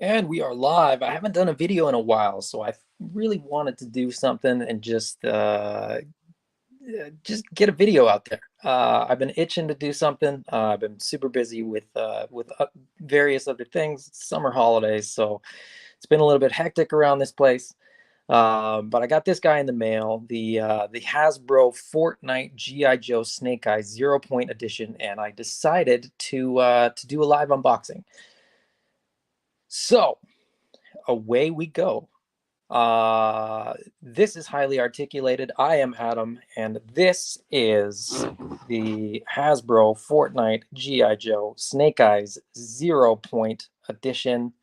And we are live. I haven't done a video in a while, so I really wanted to do something and just get a video out there. I've been itching to do something. I've been super busy with various other things. It's summer holidays, so it's been a little bit hectic around this place. But I got this guy in the mail, the Hasbro Fortnite GI Joe Snake Eyes 0 Point Edition, and I decided to do a live unboxing. So away we go. This is highly articulated. I am Adam, and this is the Hasbro Fortnite GI Joe Snake Eyes 0 Point Edition.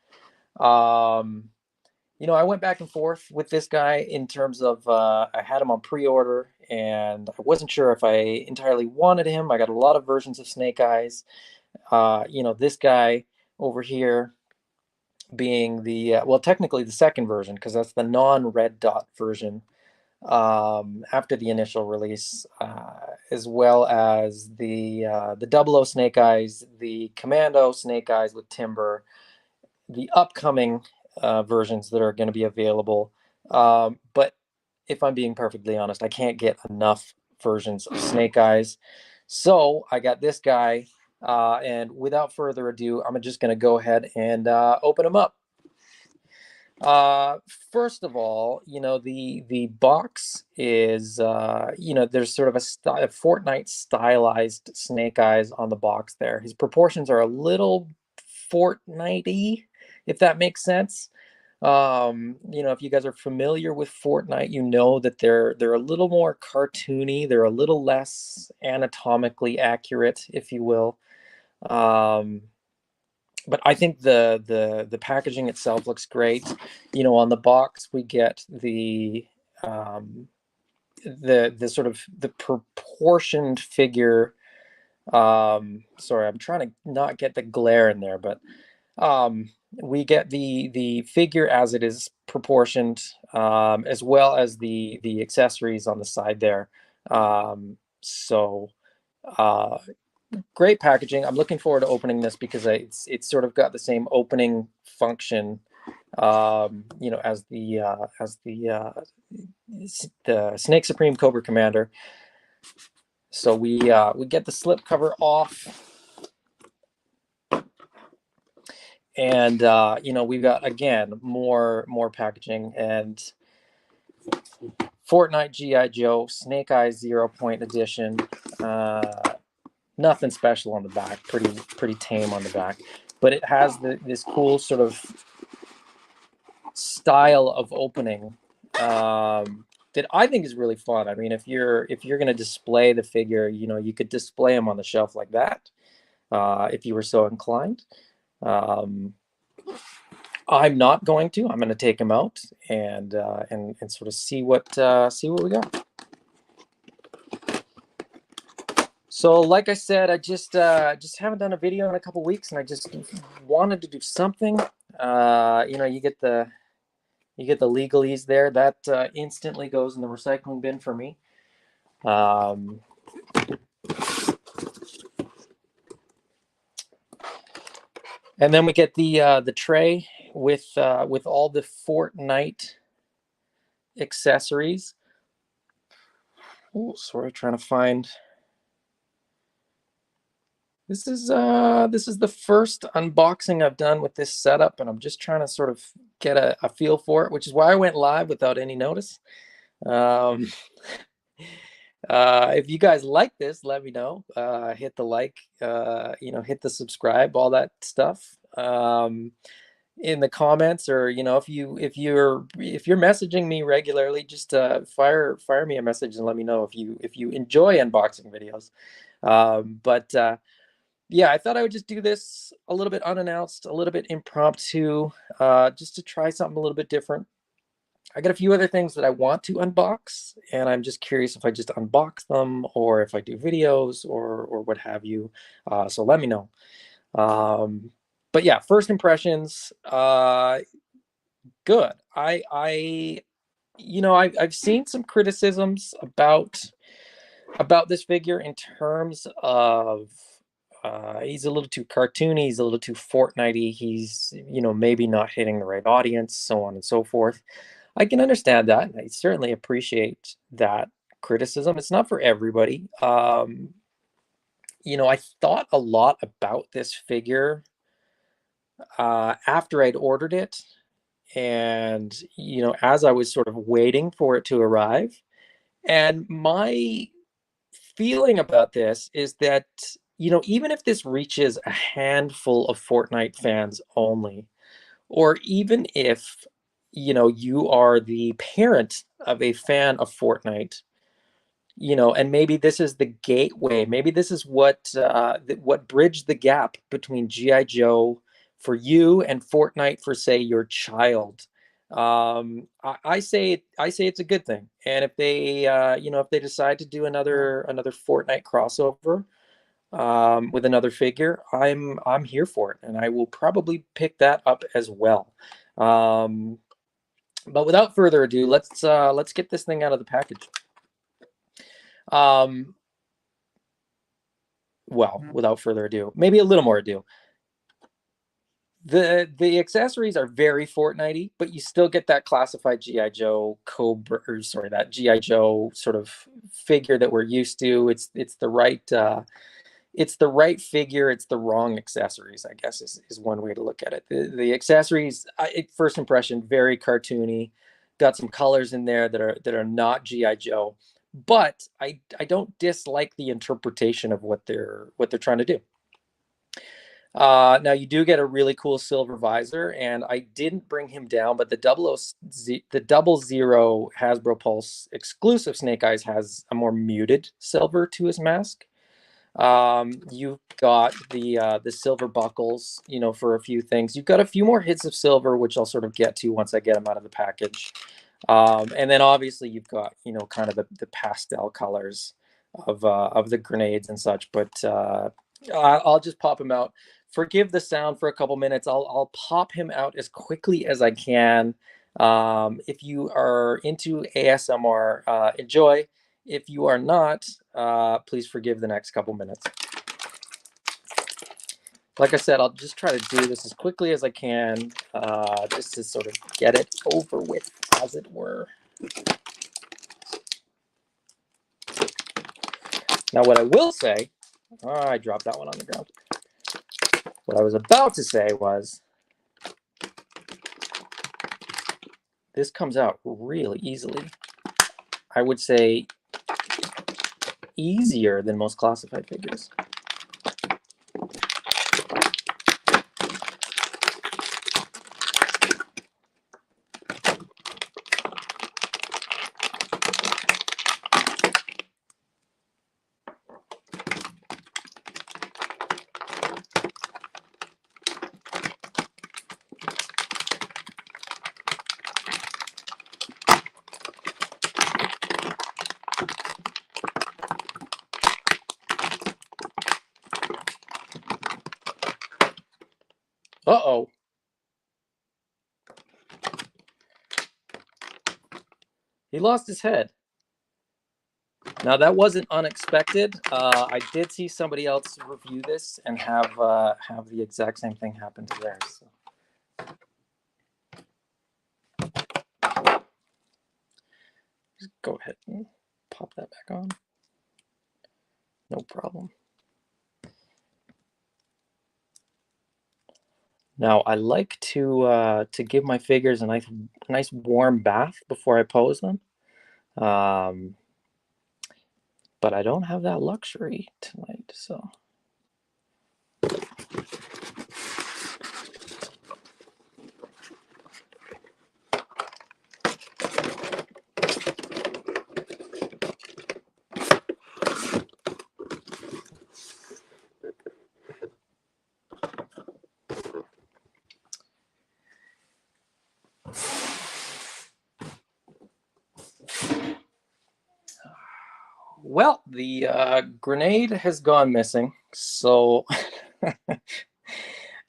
You know, I went back and forth with this guy in terms of I had him on pre-order, and I wasn't sure if I entirely wanted him. I got a lot of versions of Snake Eyes. You know, this guy over here being the well, technically the second version, because that's the non-red dot version after the initial release, as well as the 00 Snake Eyes, the Commando Snake Eyes with Timber, the upcoming versions that are going to be available. But if I'm being perfectly honest, I can't get enough versions of Snake Eyes, so I got this guy. And without further ado, I'm just going to go ahead and open them up. First of all, you know, the box is, you know, there's sort of a Fortnite stylized Snake Eyes on the box there. His proportions are a little Fortnite-y, if that makes sense. You know, if you guys are familiar with Fortnite, you know that they're a little more cartoony. They're a little less anatomically accurate, if you will. But I think the packaging itself looks great. You know, on the box we get the sort of the proportioned figure. Sorry, I'm trying to not get the glare in there, but we get the figure as it is proportioned, as well as the accessories on the side there. So great packaging. I'm looking forward to opening this because it's sort of got the same opening function, you know, as the Snake Supreme Cobra Commander. So we get the slip cover off, and you know, we've got again more packaging, and Fortnite GI Joe Snake Eyes 0 Point Edition. Nothing special on the back, pretty tame on the back, but it has this cool sort of style of opening that I think is really fun. I mean, if you're going to display the figure, you know, you could display him on the shelf like that, if you were so inclined. I'm not going to. I'm going to take him out and sort of see what we got. So, like I said, I just haven't done a video in a couple weeks, and I just wanted to do something. You know, you get the legalese there. That instantly goes in the recycling bin for me. And then we get the tray with all the Fortnite accessories. Oh, sorry, trying to find. This is the first unboxing I've done with this setup, and I'm just trying to sort of get a feel for it, which is why I went live without any notice. If you guys like this, let me know. Hit the like, you know, hit the subscribe, all that stuff. In the comments, or you know, if you're messaging me regularly, just fire me a message and let me know if you enjoy unboxing videos. But yeah, I thought I would just do this a little bit unannounced, a little bit impromptu, just to try something a little bit different. I got a few other things that I want to unbox, and I'm just curious if I just unbox them or if I do videos or what have you. So let me know. But yeah, first impressions, good. I've seen some criticisms about this figure in terms of he's a little too cartoony, he's a little too Fortnite-y, he's maybe not hitting the right audience, so on and so forth. I can understand that, and I certainly appreciate that criticism. It's not for everybody. I thought a lot about this figure after I'd ordered it, and as I was sort of waiting for it to arrive. And my feeling about this is that even if this reaches a handful of Fortnite fans only, or even if you are the parent of a fan of Fortnite, and maybe this is the gateway, maybe this is what bridged the gap between GI Joe for you and Fortnite for, say, your child. I say it's a good thing. And if they decide to do another Fortnite crossover with another figure, I'm here for it, and I will probably pick that up as well. um but without further ado, let's get this thing out of the package. um well, without further ado, maybe a little more ado. The accessories are very Fortnite-y, but you still get that classified GI Joe Cobra, or sorry, that GI Joe sort of figure that we're used to. It's the right figure. It's the wrong accessories, I guess, is one way to look at it. The accessories, first impression, very cartoony. Got some colors in there that are not GI Joe, but I don't dislike the interpretation of what they're trying to do. Now you do get a really cool silver visor, and I didn't bring him down, but the double zero Hasbro Pulse exclusive Snake Eyes has a more muted silver to his mask. You've got the silver buckles, for a few things. You've got a few more hits of silver, which I'll sort of get to once I get them out of the package. And then obviously you've got, kind of the pastel colors of the grenades and such, but I'll just pop him out. Forgive the sound for a couple minutes. I'll pop him out as quickly as I can. If you are into ASMR, enjoy. If you are not, please forgive the next couple minutes. Like I said, I'll just try to do this as quickly as I can, just to sort of get it over with, as it were. Now, what I will say, I dropped that one on the ground. What I was about to say was, this comes out really easily. I would say easier than most classified figures. Uh-oh. He lost his head. Now, that wasn't unexpected. I did see somebody else review this and have the exact same thing happen to theirs. So. Just go ahead and pop that back on. No problem. Now, I like to give my figures a nice warm bath before I pose them. But I don't have that luxury tonight, so. Well, the grenade has gone missing, so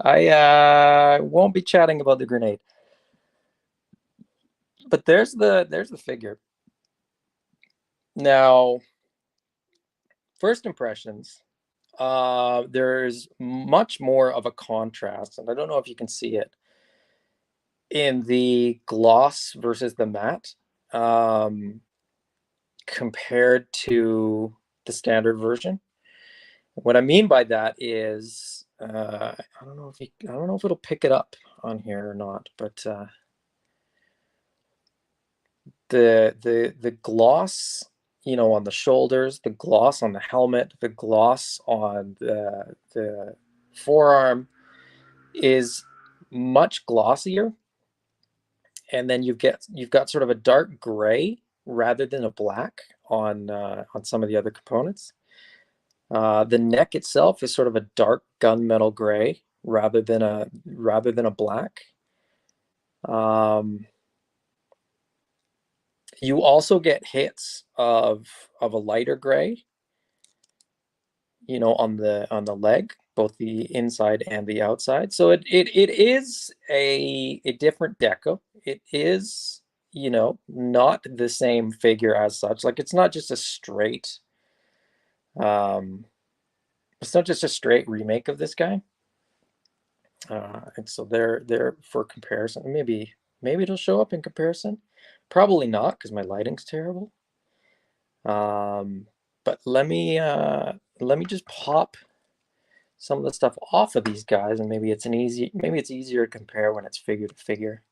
I won't be chatting about the grenade. But there's the figure. Now, first impressions, there's much more of a contrast, and I don't know if you can see it in the gloss versus the matte, compared to the standard version. What I mean by that is, I don't know if it'll pick it up on here or not, but the gloss, on the shoulders, the gloss on the helmet, the gloss on the forearm is much glossier, and then you've got sort of a dark gray rather than a black on some of the other components. The neck itself is sort of a dark gunmetal gray rather than a black. You also get hits of a lighter gray, on the leg, both the inside and the outside. So it is a different deco. It is, not the same figure as such. Like it's not just a straight remake of this guy. And so they're for comparison. Maybe it'll show up in comparison. Probably not, because my lighting's terrible. But let me just pop some of the stuff off of these guys, and maybe it's easier to compare when it's figure to figure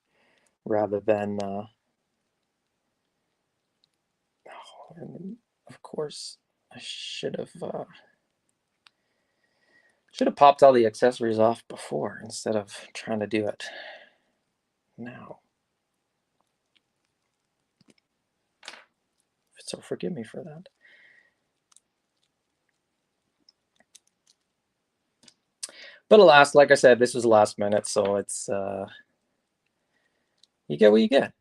rather than and of course I should have popped all the accessories off before instead of trying to do it now. So forgive me for that. But alas, like I said, this was last minute, so it's you get what you get,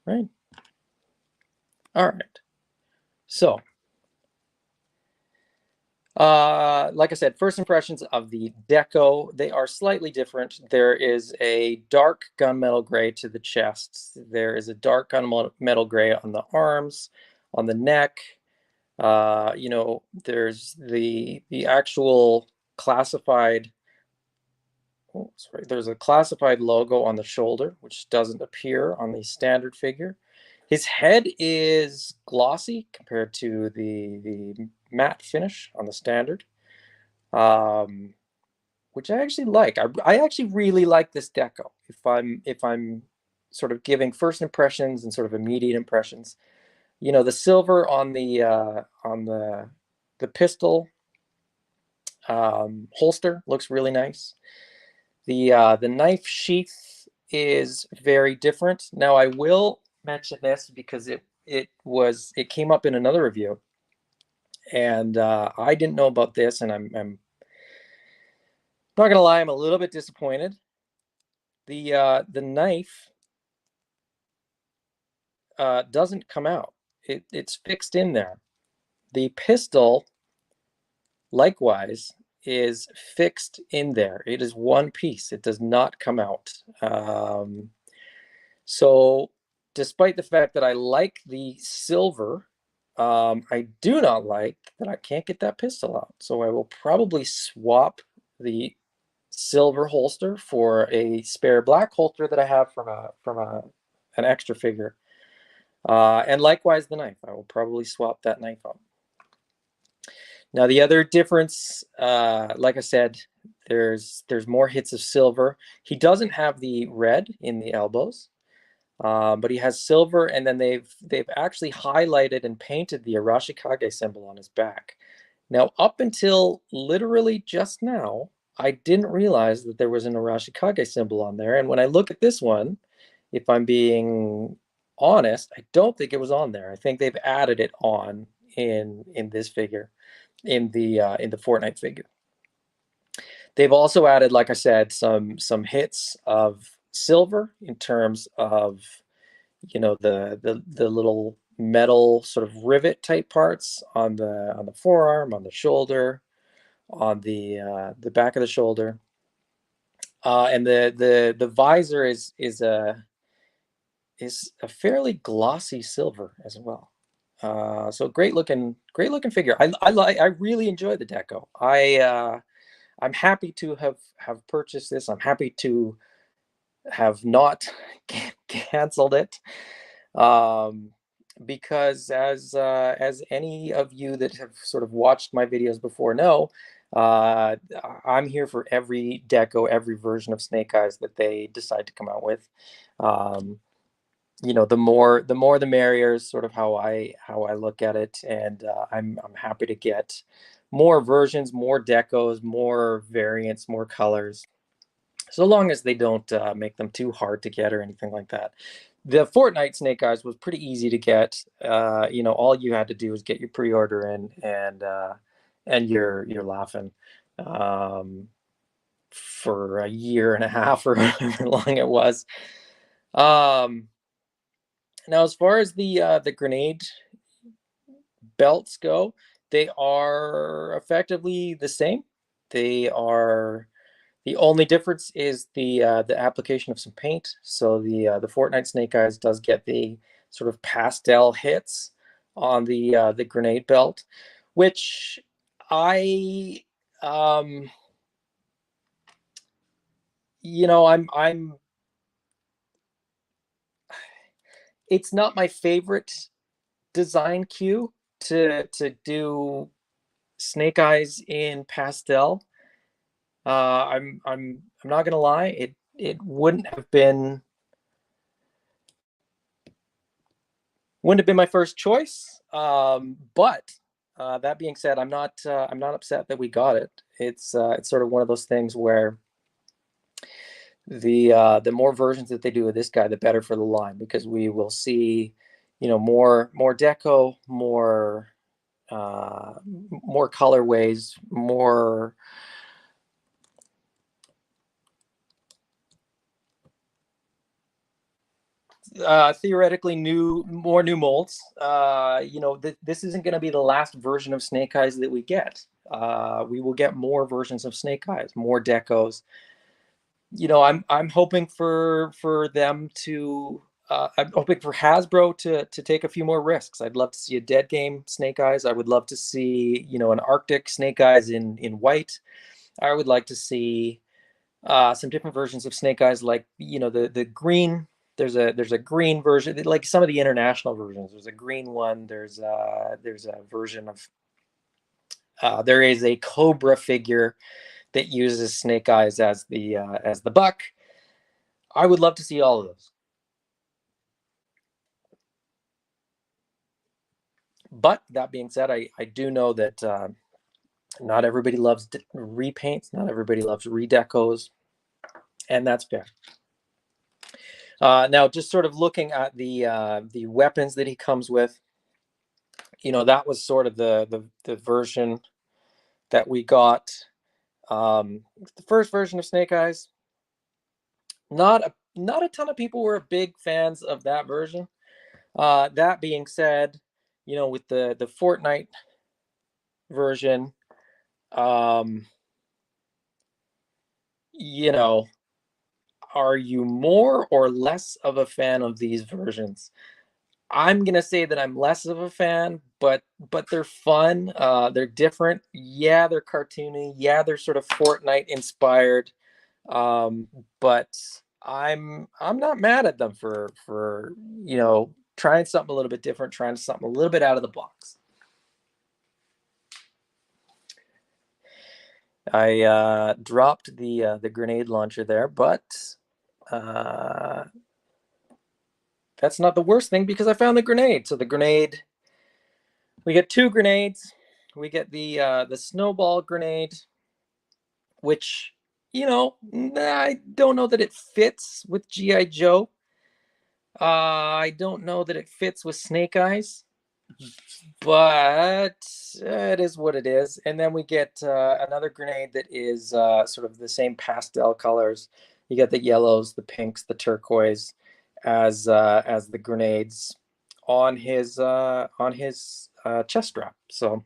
right? All right. So, like I said, first impressions of the deco, they are slightly different. There is a dark gunmetal gray to the chest. There is a dark gunmetal gray on the arms, on the neck. There's the actual classified. Oh, sorry. There's a classified logo on the shoulder, which doesn't appear on the standard figure. His head is glossy compared to the matte finish on the standard, which I actually like. I actually really like this deco. If I'm sort of giving first impressions and sort of immediate impressions, the silver on the pistol holster looks really nice. The knife sheath is very different. Now I will mention this because it came up in another review, and I didn't know about this, and I'm not gonna lie, I'm a little bit disappointed. The knife doesn't come out. It's fixed in there. The pistol, likewise, is fixed in there. It is one piece. It does not come out. So despite the fact that I like the silver, I do not like that I can't get that pistol out. So I will probably swap the silver holster for a spare black holster that I have from an extra figure. And likewise the knife. I will probably swap that knife out. Now the other difference, like I said, there's more hits of silver. He doesn't have the red in the elbows. But he has silver, and then they've actually highlighted and painted the Arashikage symbol on his back. Now, up until literally just now, I didn't realize that there was an Arashikage symbol on there. And when I look at this one, if I'm being honest, I don't think it was on there. I think they've added it on in this figure, in the Fortnite figure. They've also added, like I said, some hits of silver in terms of the little metal sort of rivet type parts on the forearm, on the shoulder, on the back of the shoulder, and the visor is a fairly glossy silver as well. So great looking figure. I really enjoy the deco. I'm happy to have purchased this. I'm happy to have not canceled it, um, because as any of you that have sort of watched my videos before know, uh, I'm here for every deco, every version of Snake Eyes that they decide to come out with. Um, you know, the more the merrier is sort of how I look at it, and I'm happy to get more versions, more decos, more variants, more colors, so long as they don't make them too hard to get or anything like that. The Fortnite Snake Eyes was pretty easy to get. You know, all you had to do was get your pre-order in, and you're laughing for a year and a half or however long it was. Um, Now, as far as the grenade belts go, they are effectively the same. They are The only difference is the application of some paint. So the Fortnite Snake Eyes does get the sort of pastel hits on the grenade belt, which I um you know I'm it's not my favorite design cue to do Snake Eyes in pastel. I'm not gonna lie, it wouldn't have been my first choice. But that being said, I'm not upset that we got it. It's sort of one of those things where the more versions that they do of this guy, the better for the line, because we will see, you know, more deco, more colorways, more theoretically more new molds. You know, this isn't going to be the last version of Snake Eyes that we get. We will get more versions of Snake Eyes, more decos. You know, I'm hoping for them to. I'm hoping for Hasbro to take a few more risks. I'd love to see a dead game Snake Eyes. I would love to see, you know, an Arctic Snake Eyes in white. I would like to see some different versions of Snake Eyes, like, you know, the green. There's a green version, like some of the international versions. There's a green one. There's a version of there is a Cobra figure that uses Snake Eyes as the buck. I would love to see all of those. But that being said, I do know that not everybody loves repaints, not everybody loves redecos, and that's fair. Now, just sort of looking at the weapons that he comes with, you know, that was sort of the version that we got. The first version of Snake Eyes, not a ton of people were big fans of that version. That being said, you know, with the Fortnite version, um, you know, are you more or less of a fan of these versions? I'm gonna say that I'm less of a fan, but they're fun. They're different. Yeah, they're cartoony. Yeah, they're sort of Fortnite inspired. Um, but I'm not mad at them for you know, trying something a little bit different, trying something a little bit out of the box. I dropped the grenade launcher there, but uh, that's not the worst thing, because I found the grenade. So the grenade, we get two grenades. We get the snowball grenade, which, you know, I don't know that it fits with GI Joe. I don't know that it fits with Snake Eyes, but it is what it is. And then we get another grenade that is sort of the same pastel colors. You get the yellows, the pinks, the turquoise as the grenades on his chest strap. So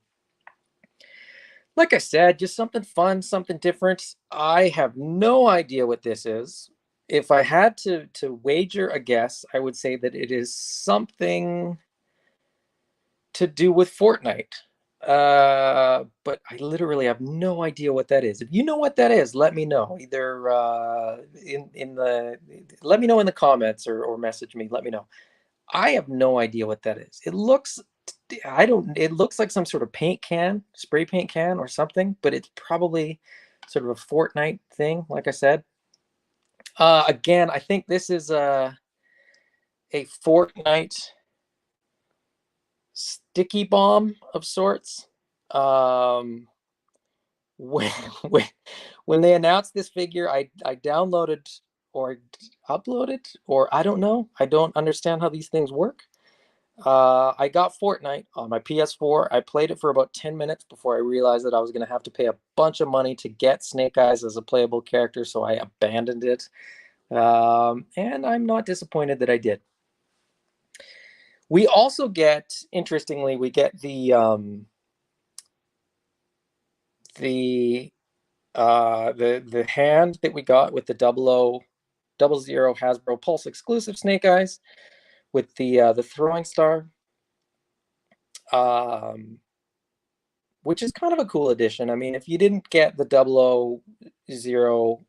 like I said, just something fun, something different. I have no idea what this is. If I had to wager a guess, I would say that it is something to do with Fortnite. But I literally have no idea what that is. If you know what that is, let me know. Either in the let me know in the comments, or message me. Let me know. I have no idea what that is. It looks it looks like some sort of paint can, spray paint can or something, but it's probably sort of a Fortnite thing, like I said. Again, I think this is a Fortnite sticky bomb of sorts. Um, when, when, when they announced this figure, I downloaded or uploaded, or I don't know. I don't understand how these things work. I got Fortnite on my PS4. I played it for about 10 minutes before I realized that I was going to have to pay a bunch of money to get Snake Eyes as a playable character, so I abandoned it. And I'm not disappointed that I did. We also get, interestingly, we get the the hand that we got with the 0000 Hasbro Pulse exclusive Snake Eyes with the throwing star. Which is kind of a cool addition. I mean, if you didn't get the 000, 0000,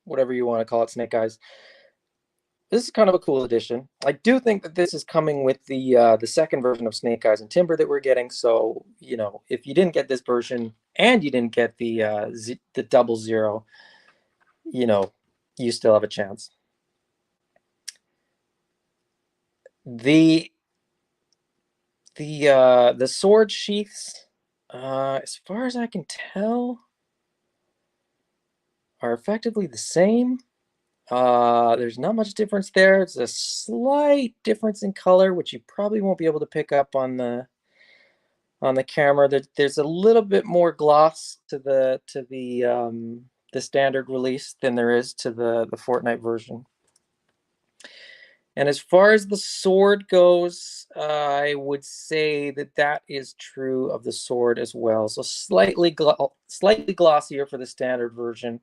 whatever you want to call it, Snake Eyes, this is kind of a cool addition. I do think that this is coming with the second version of Snake Eyes and Timber that we're getting. So, you know, if you didn't get this version and you didn't get the 00, you know, you still have a chance. The sword sheaths, as far as I can tell, are effectively the same. There's not much difference there. It's a slight difference in color, which you probably won't be able to pick up on the camera. There's a little bit more gloss to the standard release than there is to the Fortnite version. And as far as the sword goes, I would say that that is true of the sword as well. So slightly glossier for the standard version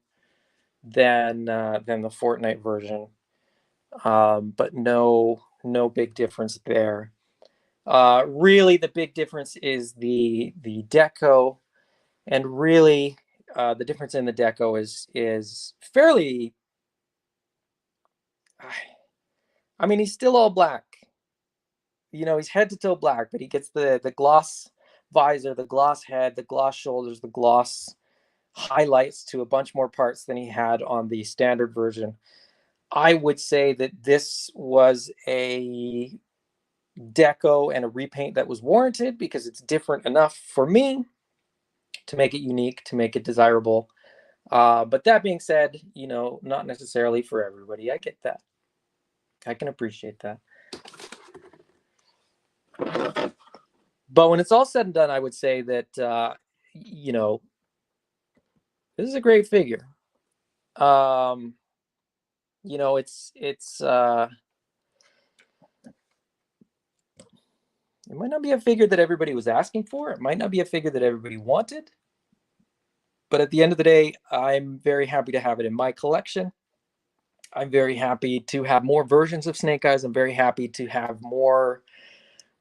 than the Fortnite version, but no big difference there. Really, the big difference is the deco, and really the difference in the deco is fairly. I mean, he's still all black. You know, he's head to toe black, but he gets the gloss visor, the gloss head, the gloss shoulders, the gloss highlights to a bunch more parts than he had on the standard version. I would say that this was a deco and a repaint that was warranted because it's different enough for me to make it unique, to make it desirable. But that being said, you know, not necessarily for everybody. I get that. I can appreciate that. But when it's all said and done, I would say that, you know, this is a great figure. You know, it might not be a figure that everybody was asking for. It might not be a figure that everybody wanted. But at the end of the day, I'm very happy to have it in my collection. I'm very happy to have more versions of Snake Eyes. I'm very happy to have more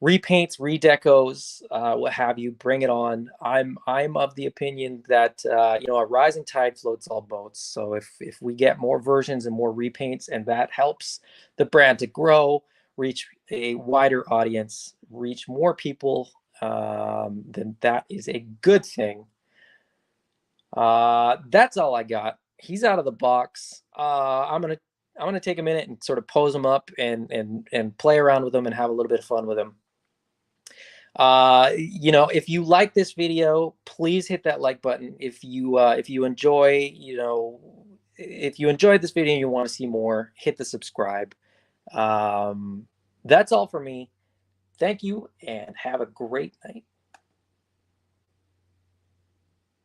repaints, redecos, what have you. Bring it on. I'm of the opinion that you know, a rising tide floats all boats. So if we get more versions and more repaints, and that helps the brand to grow, reach a wider audience, reach more people, then that is a good thing. That's all I got. He's out of the box. I'm gonna take a minute and sort of pose him up and play around with him and have a little bit of fun with him. You know, if you like this video, please hit that like button. If you enjoy, you know, if you enjoyed this video and you want to see more, hit the subscribe. That's all for me. Thank you and have a great night.